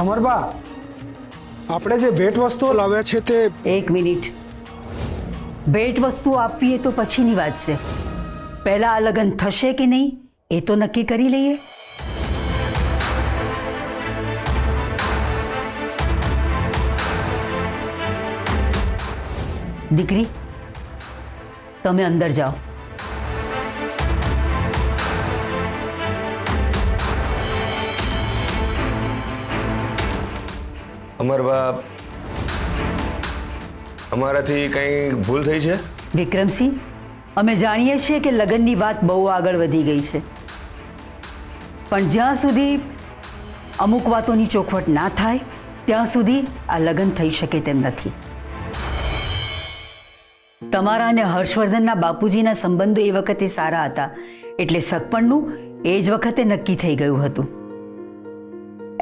અમરબા, આપણે જે ભેટ વસ્તુઓ લાવ્યા છે તે... એક મિનિટ. ભેટ વસ્તુ આપવી એ તો પછીની વાત છે. પહેલા આ લગ્ન થશે કે નહીં એ તો નક્કી કરી લઈએ. દીકરી, તમે અંદર જાઓ. અમરબા, અમારાથી કંઈ ભૂલ થઈ છે? વિક્રમસિંહ, અમે જાણીએ છીએ કે લગ્નની વાત બહુ આગળ વધી ગઈ છે, પણ જ્યાં સુધી અમુક વાતોની ચોખવટ ના થાય ત્યાં સુધી આ લગ્ન થઈ શકે તેમ નથી. તમારા અને હર્ષવર્ધનના બાપુજીના સંબંધો એ વખતે સારા હતા, એટલે સગપણનું એ જ વખતે નક્કી થઈ ગયું હતું.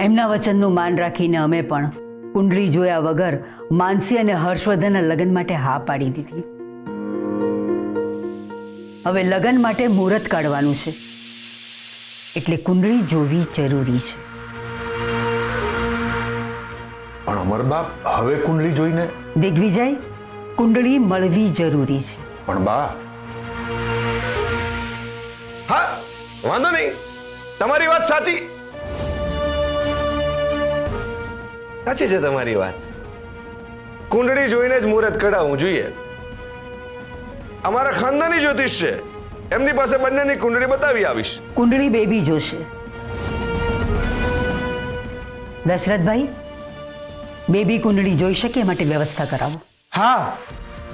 એમના વચનનું માન રાખીને અમે પણ કુંડળી જોયા વગર માનસી અને હર્ષવર્ધનના લગ્ન માટે હા પાડી દીધી. હવે લગ્ન માટે મુહૂર્ત કાઢવાનું છે, એટલે કુંડળી જોવી જરૂરી છે. પણ અમરબા, હવે કુંડળી જોઈને... દિગ્વિજય, કુંડળી મળવી જરૂરી છે. પણ બા... હા, વાંધો નહીં, તમારી વાત સાચી. સાચી છે તમારી વાત. કુંડળી જોઈને જ મુહૂર્ત કઢાવવું જોઈએ. અમારા ખાનદાની જ્યોતિષ છે, એમની પાસે બંનેની કુંડળી બતાવી આવીશ. કુંડળી બેબી જોશે. દશરથભાઈ, બેબી કુંડળી જોઈ શકે એ માટે વ્યવસ્થા કરાવો. હા,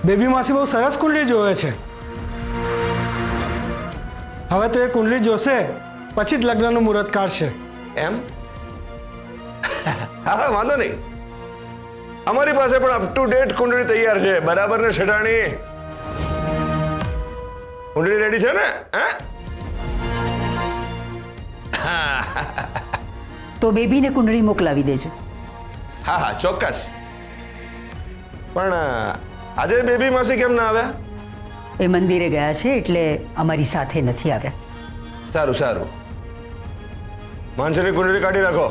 બેબી માસી બહુ સરસ કુંડળી જોવે છે. હવે તો એ કુંડળી જોશે પછી જ લગ્નનું મુહૂર્ત કાઢશે. એમ? હા હા, વાંધો નહીં. અમારી પાસે પણ અપ ટુ ડેટ કુંડળી તૈયાર છે, બરાબર ને શેઠાણી? કુંડળી રેડી છે ને? હા, તો બેબીને કુંડળી મોકલાવી દેજો. હા હા, ચોક્કસ. પણ આજે બેબી માસી કેમ ના આવ્યા? એ મંદિરે ગયા છે એટલે અમારી સાથે નથી આવ્યા. સારું સારું, માનસીની કુંડળી કાઢી રાખો.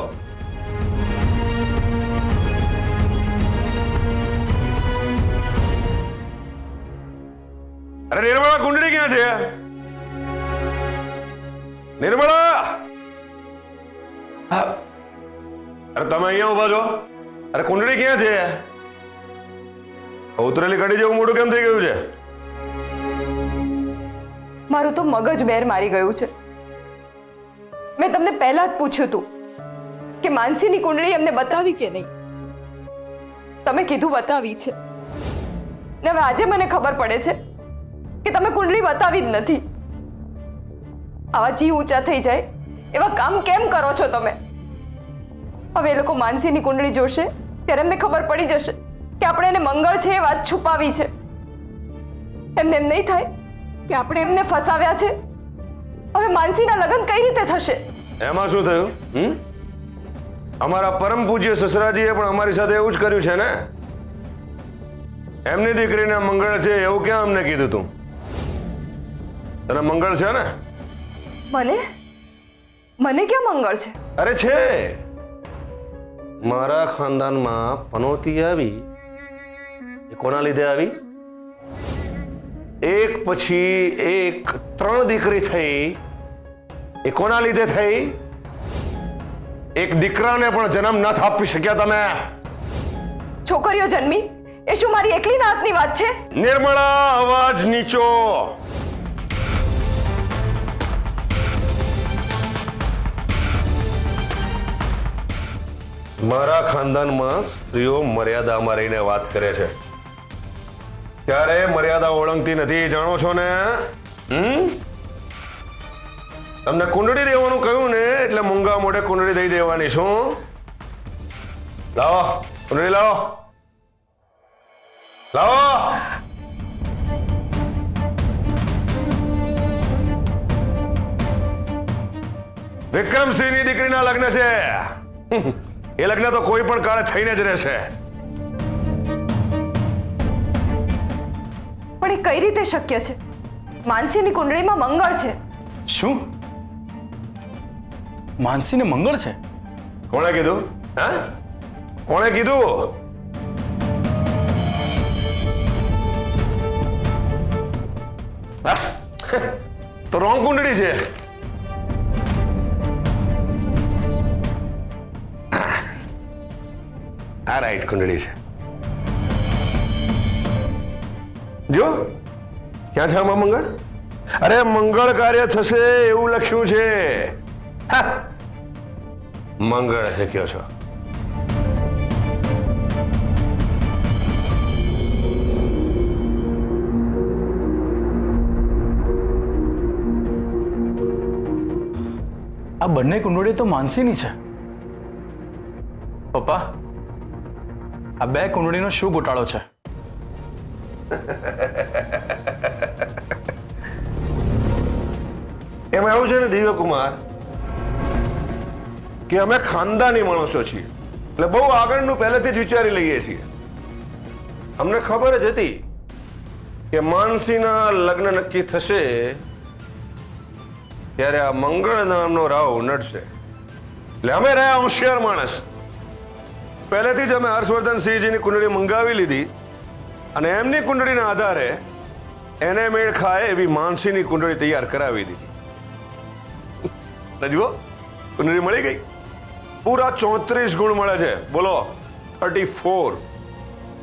અરે નિર્મળા, કુંડળી ક્યાં છે? નિર્મળા! હા. અરે તમે અહીંયા ઉભા છો? અરે કુંડળી ક્યાં છે? ઉતરેલી કડી જેવું મોઢું કેમ થઈ ગયું છે? મારું તો મગજ બેર મારી ગયું છે. મેં તમને પહેલા જ પૂછ્યું હતું કે માનસીની કુંડળી એમને બતાવી કે નહીં. તમે કીધું બતાવી છે, ને હવે આજે મને ખબર પડે છે કે તમે કુંડળી બતાવી જ નથી. આવા જી ઊંચા થઈ જાય એવા કામ કેમ કરો છો તમે? હવે એ લોકો માનસીની કુંડળી જોશે ત્યારે એમને ખબર પડી જશે કે આપણે એને મંગળ છે એ વાત છુપાવી છે. એમને એમ નહીં થાય કે આપણે એમને ફસાવ્યા છે. હવે માનસીના લગ્ન કઈ રીતે થશે? એમાં શું થયું? અમારા પરમ પૂજ્ય સસરાજીએ પણ અમારી સાથે એવું જ કર્યું છે ને. એમની દીકરીને મંગળ છે એવું ક્યાં અમને કીધું તું? તને મંગળ છે ને? મને ક્યાં મંગળ છે? અરે છે. મારા ખાનદાનમાં પનોતી આવી એ કોના લીધે આવી? એક પછી એક 3 દીકરી થઈ એ કોના લીધે થઈ? એક દીકરાને પણ જન્મ નથી આપી શક્યા તમે. છોકરીઓ જન્મી એ શું મારી એકલીના હાથની વાત છે? નિર્મળા, અવાજ નીચો. મારા ખાનદાનમાં સ્ત્રીઓ મર્યાદામાં રહીને વાત કરે છે. ક્યારે મર્યાદા ઓળંગતી નથી, જાણો છો ને? તમને કુંડળી દેવાનું કહ્યું ને એટલે મૂંગા મોઢે કુંડળી દઈ દેવાની. શું? લાવો કુંડળી, લાવો લાવો. વિક્રમસિંહની દીકરીના લગ્ન છે. એ લગ્ન તો કોઈ પણ કાળે થઈને જ રહેશે. પણ એ કઈ રીતે શક્ય છે? માનસીની કુંડળીમાં મંગળ છે. શું? માનસીને મંગળ છે? કોણે કીધું? હા, કોણે કીધું? તો રોંગ કુંડળી છે. આ રાઈટ કુંડળી છે. જો ક્યાં છે આમાં મંગળ? અરે મંગળ કાર્ય થશે એવું લખ્યું છે. હા, મંગળ છે કયો છો? આ બંને કુંડળી તો માનસીની છે. પપ્પા, આ બે કુંડળીનો શું ગોટાળો છે? એમાં એવું છે ને દિવ્યકુમાર કે અમે ખાનદાની માણસો છીએ, એટલે બહુ આગળનું પહેલેથી જ વિચારી લઈએ છીએ. અમને ખબર જ હતી કે માનસીના લગ્ન નક્કી થશે ત્યારે આ મંગળ નામનો રાવ નડશે. એટલે અમે રહ્યા હોશિયાર માણસ. પહેલેથી જ અમે હર્ષવર્ધનસિંહજીની કુંડળી મંગાવી લીધી અને એમની કુંડળીના આધારે એને મેળ ખાય એવી માનસીની કુંડળી તૈયાર કરાવી દીધી. જુઓ, કુંડળી મળી ગઈ. પૂરા 34 ગુણ મળે છે. બોલો, 34.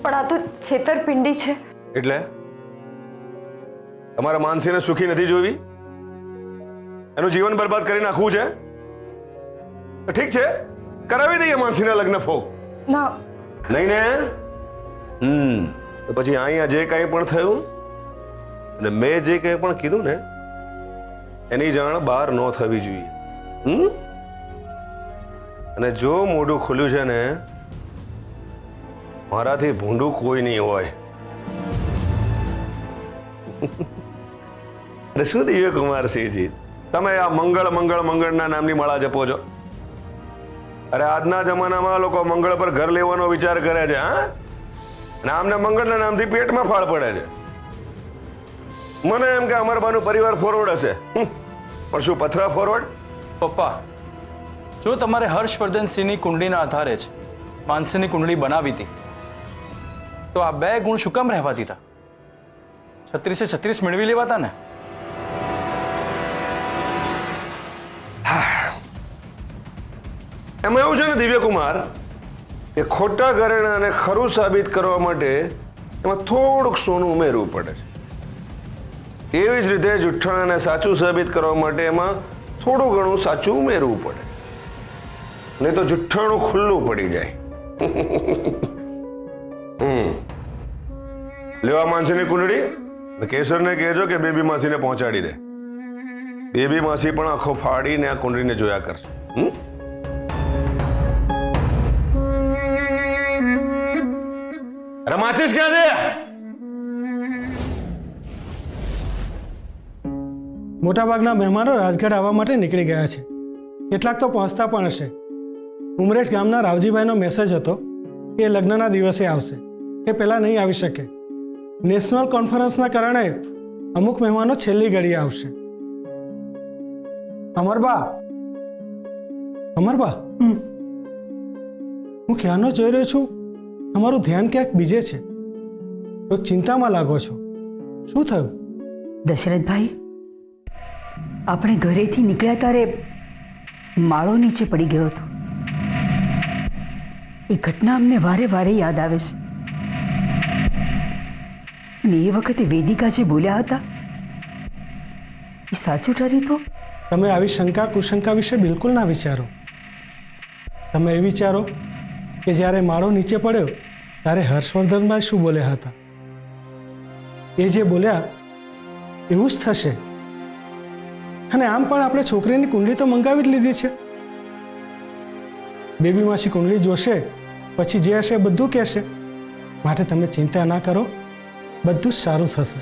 પણ આ તો છેતરપિંડી છે. એટલે તમારા માનસીને સુખી નથી જોવી? એનું જીવન બરબાદ કરી નાખવું છે? ઠીક છે, કરાવી દઈએ માનસીના લગ્ન ફોક. ના, નહીં ને? તો પછી અહીંયા જે કંઈ પણ થયું અને મેં જે કંઈ પણ કીધું ને એની જાણ બહાર ન થવી જોઈએ. અને જો મોઢું ખુલ્યું છે ને, મારાથી ભૂંડું કોઈ નહીં હોય. અરે શું દિવ્યકુમારસિંહજી, તમે આ મંગળ મંગળ મંગળના નામની માળા જપો છો? અરે આજના જમાનામાં લોકો મંગળ પર ઘર લેવાનો વિચાર કરે છે. હા, અને આમને મંગળના નામથી પેટમાં ફાળ પડે છે. મને એમ કે અમારા પરિવાર ફોરવર્ડ હશે, પણ શું પથરા ફોરવર્ડ? પપ્પા, જો તમારે હર્ષવર્ધનસિંહની કુંડળીના આધારે જ માનસીની કુંડળી બનાવી હતી તો આ બે ગુણ શું કામ રહેવા દીધા? 36 મેળવી લેવાતા ને. એમાં એવું છે ને દિવ્યકુમાર કે ખોટા ઘરેણાને ખરું સાબિત કરવા માટે એમાં થોડુંક સોનું ઉમેરવું પડે છે. એવી જ રીતે જુઠ્ઠાણાને સાચું સાબિત કરવા માટે એમાં થોડું ઘણું સાચું ઉમેરવું પડે, નહીં તો જુઠ્ઠાણું ખુલ્લું પડી જાય. લેવા માનસીની કુંડળી કેસરને કહેજો કે બેબી માસીને પહોંચાડી દે. બેબી માસી પણ આંખો ફાડીને આ કુંડળીને જોયા કરશે. અરે માચીસ ક્યાં છે? મોટાભાગના મહેમાનો રાજગઢ આવવા માટે નીકળી ગયા છે. કેટલાક તો પહોંચતા પણ હશે. ઉમરેઠ ગામના રાવજીભાઈનો મેસેજ હતો કે એ લગ્નના દિવસે આવશે, એ પહેલાં નહીં આવી શકે. નેશનલ કોન્ફરન્સના કારણે અમુક મહેમાનો છેલ્લી ઘડીએ આવશે. અમરબા, અમરબા, હું ક્યાંનો જોઈ રહ્યો છું તમારું ધ્યાન ક્યાંક બીજે છે. કોઈક ચિંતામાં લાગો છો. શું થયું? દશરથભાઈ, આપણે ઘરેથી નીકળ્યા ત્યારે માળો નીચે પડી ગયો હતો. એ ઘટના અમને વારે વારે યાદ આવે છે. અને એ વખતે વેદિકા જે બોલ્યા હતા એ સાચું ઠર્યું તો? તમે આવી શંકા કુશંકા વિશે બિલકુલ ના વિચારો. તમે એ વિચારો કે જ્યારે માળો નીચે પડ્યો ત્યારે હર્ષવર્ધનભાઈ શું બોલ્યા હતા. એ જે બોલ્યા એવું જ થશે. અને આમ પણ આપણે છોકરીની કુંડળી તો મંગાવી જ લીધી છે. બેબી માસી કુંડળી જોશે પછી જે હશે બધું કહેશે. માટે તમે ચિંતા ના કરો, બધું જ સારું થશે.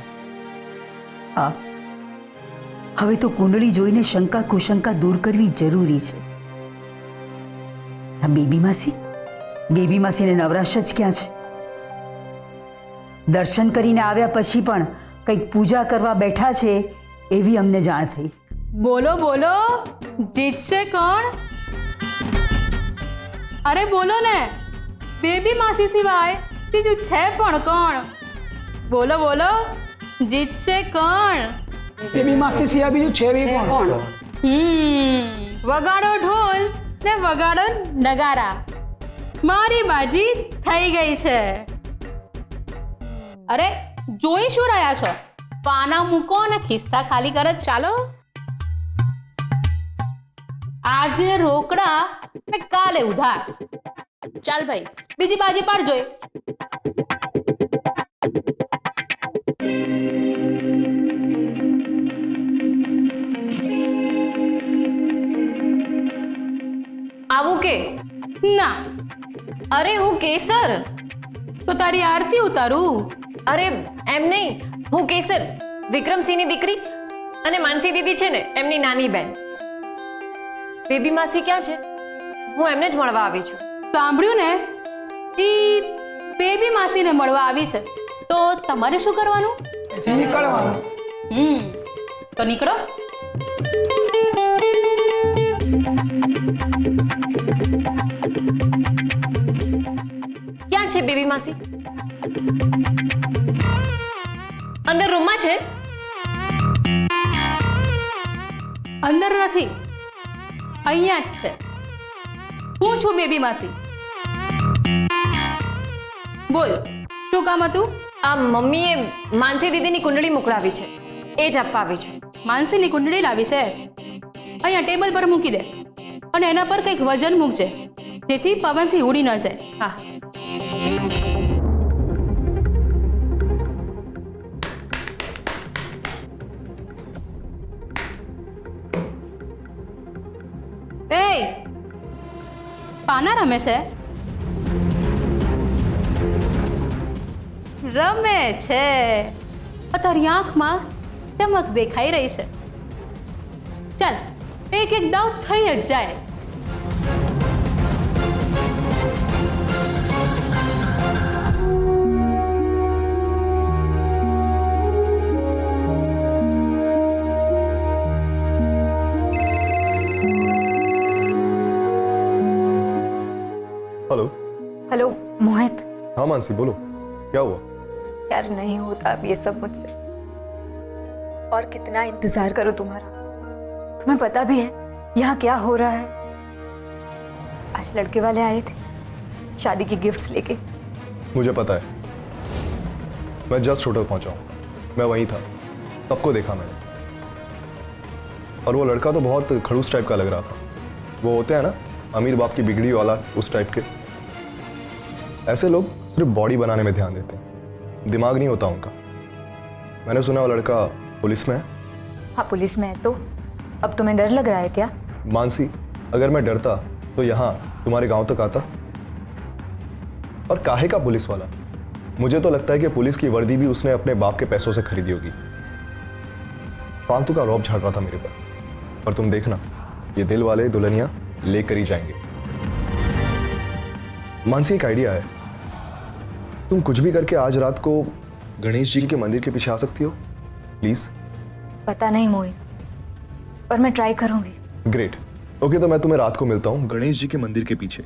હા, હવે તો કુંડળી જોઈને શંકા કુશંકા દૂર કરવી જરૂરી છે. આ બેબી માસીને નવરાશ જ ક્યાં છે? દર્શન કરીને આવ્યા પછી પણ કંઈક પૂજા કરવા બેઠા છે એવી અમને જાણ થઈ. બોલો બોલો, જીતશે કોણ? અરે બોલો ને, બેબી માસી સિવાય બીજું છે પણ કોણ? બોલો બોલો, જીતશે કોણ? બેબી માસી સિવાય બીજું છે બી કોણ? વગાડો ઢોલ ને વગાડો નગારા, મારી બાજી થઈ ગઈ છે. અરે જોઈ શું રહ્યા છો? પાના મૂકો અને ખિસ્સા ખાલી કરે. ચાલો, આજે રોકડા ને કાલે ઉધાર. ચાલ ભાઈ, બીજી બાજી પાડ જોઈ. આવું કે? ના. અરે હું કેસર. તો તારી આરતી ઉતારું? અરે એમ નહીં, હું કેસર, વિક્રમસિંહની દીકરી અને માનસી દીદી છે ને એમની નાની બેન. બેબી માસી ક્યાં છે? હું એમને જ મળવા આવી છું. સાંભળ્યું ને, ઈ બેબી માસીને મળવા આવી છે. તો તમારે શું કરવાનું? નીકળવાનું. તો નીકળો. ક્યાં છે બેબી માસી? અંદર રૂમમાં છે? અંદર નથી, અહીંયા જ છે. હું છું બેબી માસી. બોલ, શું કામ હતું? આ મમ્મીએ માનસી દીદીની કુંડળી મોકલાવી છે, એ જ આપવા આવી છું. માનસીની કુંડળી લાવી છે? અહીંયા ટેબલ પર મૂકી દે અને એના પર કંઈક વજન મૂકજે, જેથી પવનથી ઉડી ન જાય. હા. એ પાના રમે છે? રમે છે. તારી આંખમાં ચમક દેખાઈ રહી છે. ચાલ, એક એક દાવ થઈ જ જાય. हेलो हेलो मोहित. हाँ मानसी बोलो, क्या हुआ? यार नहीं होता अब ये सब मुझसे, और कितना इंतजार करूं तुम्हारा. तुम्हें पता भी है यहाँ क्या हो रहा है? आज लड़के वाले आए थे शादी की गिफ्ट्स लेके. मुझे पता है, मैं जस्ट होटल पहुंचा हूँ. मैं वहीं था, सबको देखा मैंने. और वो लड़का तो बहुत खड़ूस टाइप का लग रहा था. वो होते हैं ना अमीर बाप की बिगड़ी वाला, उस टाइप के. ऐसे लोग सिर्फ बॉडी बनाने में ध्यान देते हैं, दिमाग नहीं होता उनका. मैंने सुना वो लड़का पुलिस में है. हाँ पुलिस में है. तो अब तुम्हें डर लग रहा है क्या? मानसी, अगर मैं डरता तो यहाँ तुम्हारे गांव तक आता. और काहे का पुलिस वाला? मुझे तो लगता है कि पुलिस की वर्दी भी उसने अपने बाप के पैसों से खरीदी होगी. फालतू का रौब झाड़ रहा था मेरे पर. पर तुम देखना, ये दिल वाले दुल्हनिया लेकर ही जाएंगे. मानसी, एक आइडिया है. तुम कुछ भी करके आज रात को गणेश जी के मंदिर के पीछे आ सकती हो प्लीज? पता नहीं मोहित, पर मैं ट्राई करूंगी. ग्रेट. ओके, तो मैं तुम्हें रात को मिलता हूँ गणेश जी के मंदिर के पीछे,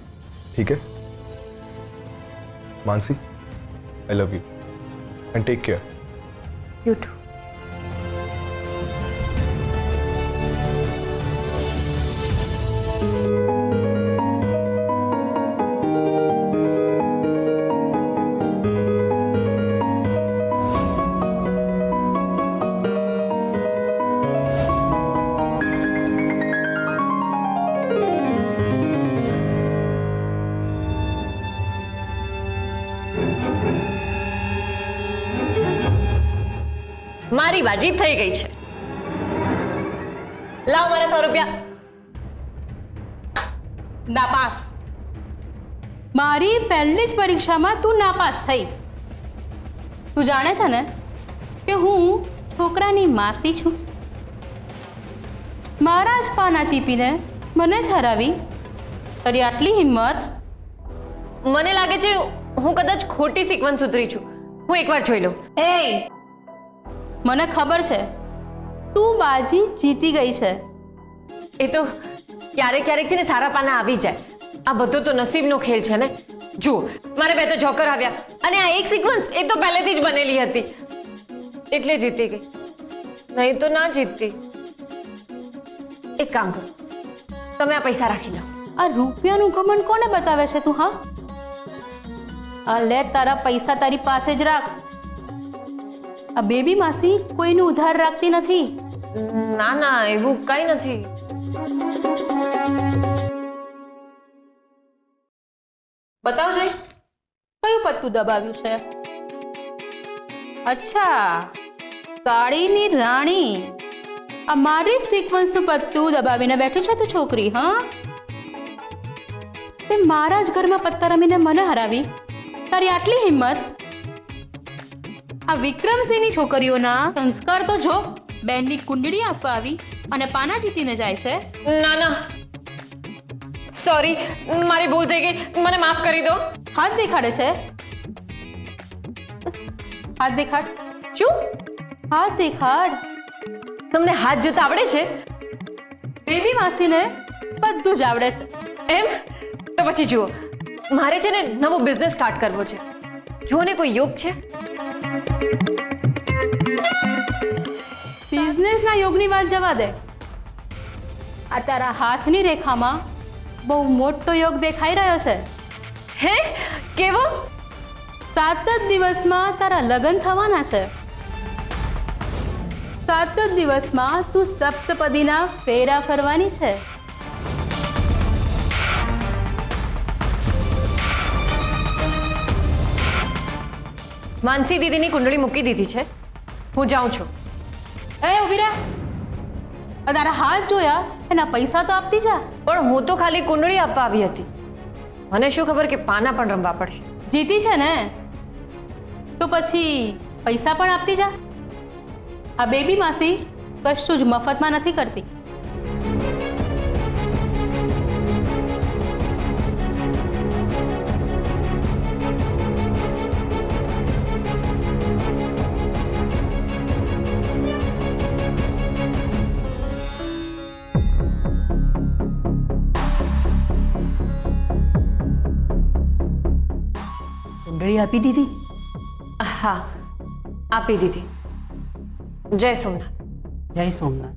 ठीक है? Mansi, I love you and take care. You too. મારી બાજી થઈ ગઈ છે. લાવ મારા 100 રૂપિયા. નાપાસ. મારી પહેલી જ પરીક્ષામાં તું નાપાસ થઈ. તું જાણે છે ને કે હું છોકરાની માસી છું. મારા જ પાના ચીપીને મને જ હરાવી. તારી આટલી હિંમત? મને લાગે છે હું કદાચ ખોટી સિક્વન્સ ઉતરી છું. હું એકવાર જોઈ લઉં. એ મને ખબર છે તું બાજી જીતી ગઈ છે. એ તો ક્યારેક ક્યારેક છે ને સારા પાના આવી જાય, આ બધો તો નસીબનો ખેલ છે ને. જુઓ, મારે બે તો જોકર આવ્યા અને આ એક સિક્વન્સ એ તો પહેલેથી જ બનેલી હતી એટલે જીતી ગઈ, નહીં તો ના જીતતી. એક કામ કરો, તમે આ પૈસા રાખી લો. આ રૂપિયાનું ઘમંડ કોને બતાવે છે તું? હા, આ લે તારા પૈસા તારી પાસે જ રાખ. આ બેબી માસી કોઈનું ઉધાર રાખતી નથી. ના ના, એવું કઈ નથી. બતાવ જોઈ, કયું પત્તું દબાવ્યું છે? અચ્છા, કાળીની રાણી. આ મારી સિક્વન્સનું પત્તું દબાવીને બેઠી છે તું છોકરી. હા, તે મારા જ ઘરમાં પત્તા રમીને મને હરાવી. તારી આટલી હિંમત! આ વિક્રમસિંહની છોકરીઓના સંસ્કાર તો જો. બેનની કુંડળી આપવા આવી અને પાના જીતીને જાય છે. ના ના, સોરી, મારી ભૂલ થઈ ગઈ, મને માફ કરી દો. હાથ દેખાડે છે. હાથ દેખાડ. શું? હાથ દેખાડ. તમને હાથ જોતા આવડે છે? બેબી માસીને બધું જ આવડે છે. એમ? તો પછી જુઓ, મારે છે ને નવો બિઝનેસ સ્ટાર્ટ કરવો છે. જુઓ ને કોઈ યોગ છે? બિઝનેસના યોગની વાત જવા દે. આ તારા હાથની રેખામાં બહુ મોટો યોગ દેખાઈ રહ્યો છે. હે? કેવો? 7 જ દિવસમાં તારા લગ્ન થવાના છે. 7 જ દિવસમાં તું સપ્તપદીના ફેરા ફરવાની છે. માનસી દીદીની કુંડળી મૂકી દીધી છે, હું જાઉં છું. એ ઊભી રહે. આ તારા હાથ જોયા, એના પૈસા તો આપતી જા. પણ હું તો ખાલી કુંડળી આપવા આવી હતી. મને શું ખબર કે પાના પણ રમવા પડશે. જીતી છે ને, તો પછી પૈસા પણ આપતી જા. આ બેબી માસી કશું જ મફતમાં નથી કરતી. કુંડળી આપી દીધી? હા, આપી દીધી. જય સોમનાથ. જય સોમનાથ.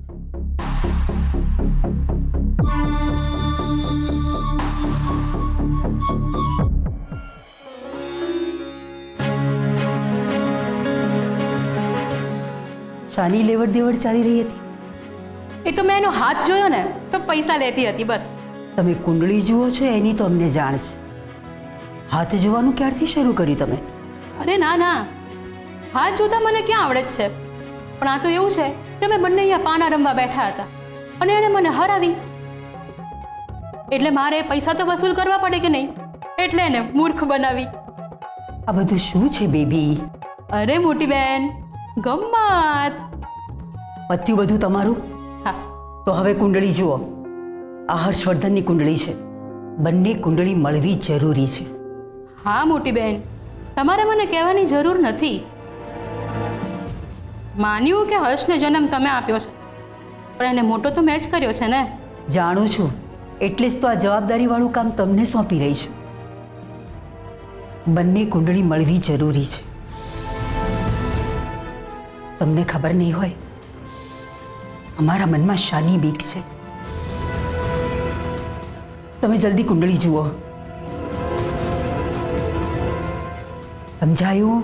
શાની લેવડ દેવડ ચાલી રહી હતી? એ તો મેં એનો હાથ જોયો ને તો પૈસા લેતી હતી બસ. તમે કુંડળી જુઓ છો એની તો અમને જાણ છે. હાથ જોવાનું ક્યારથી શરૂ કર્યું તમે? અરે ના ના, હાથ જોતા મને ક્યાં આવડે જ છે. પણ આ તો એવું છે કે અમે બંને અહીંયા પાના રમવા બેઠા હતા અને એણે મને હરાવી. એટલે મારે પૈસા તો વસૂલ કરવા પડે કે નહીં, એટલે એને મૂર્ખ બનાવી. આ બધું શું છે બેબી? અરે મોટી બેન, ગમ્મત. પત્યું બધું તમારું? હા. તો હવે કુંડળી જુઓ. આ હર્ષવર્ધનની કુંડળી છે. બંને કુંડળી મળવી જરૂરી છે. હા મોટી બેન, તમારે મને કહેવાની જરૂર નથી. માન્યું કે હર્ષને જન્મ તમે આપ્યો છે, પણ એને મોટો તો મેં જ કર્યો છે ને. જાણું છું, એટલે જ તો આ જવાબદારીવાળું કામ તમને સોંપી રહી છું. બંને કુંડળી મળવી જરૂરી છે. તમને ખબર નહીં હોય, અમારા મનમાં શાની બીક છે. તમે જલ્દી કુંડળી જુઓ. સમજાયું?